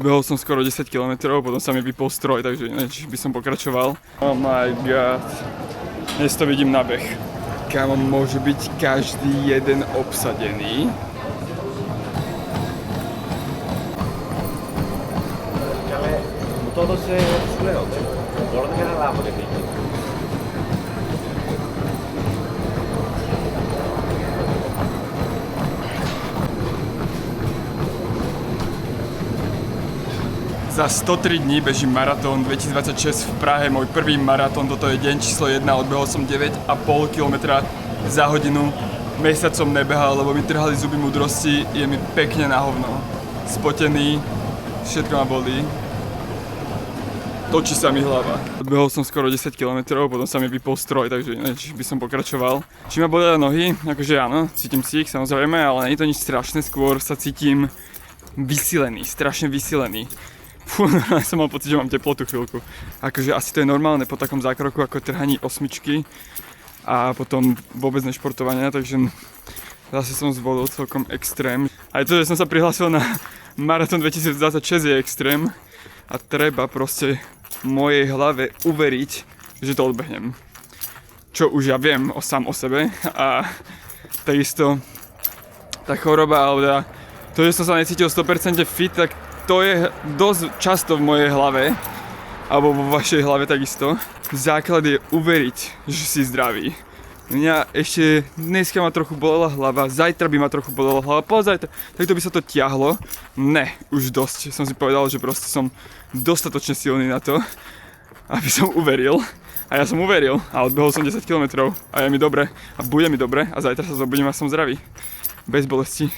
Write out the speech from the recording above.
Odbehol som skoro 10 km, potom sa mi vypol stroj, takže ináč by som pokračoval. Oh my god. Dnes to vidím na beh. Kámo, môže byť každý jeden obsadený. Todo se suele orden al agua que tiene. Za 103 dní bežím maratón 2026 v Prahe, môj prvý maratón, toto je deň číslo 1, odbehol som 9,5 km za hodinu. Mesiac som nebehal, lebo mi trhali zuby múdrosti, je mi pekne na hovno. Spotený, všetko ma bolí. Točí sa mi hlava. Odbehol som skoro 10 km, potom sa mi vypol stroj, takže ináč by som pokračoval. Či ma bolia nohy? Akože áno, cítim si ich samozrejme, ale nie je to nič strašné, skôr sa cítim vysilený, strašne vysilený. Fú, som mal pocit, že mám teplotu chvíľku. Akože asi to je normálne po takom zákroku ako trhaní osmičky a potom vôbec nešportovania, takže zase som zvolil celkom extrém. Aj to, že som sa prihlásil na maratón 2026 je extrém a treba proste mojej hlave uveriť, že to odbehnem. Čo už ja viem sám o sebe a takisto tá choroba, alebo to, že som sa necítil 100% fit, tak to je dosť často v mojej hlave, alebo vo vašej hlave takisto. Základ je uveriť, že si zdravý. Mňa ešte dneska ma trochu bolela hlava, zajtra by ma trochu bolela hlava, pozajtra, takto by sa to ťahlo. Ne, už dosť. Som si povedal, že proste som dostatočne silný na to, aby som uveril. A ja som uveril a odbehol som 10 km a je mi dobre a bude mi dobre a zajtra sa zobudím a som zdravý. Bez bolesti.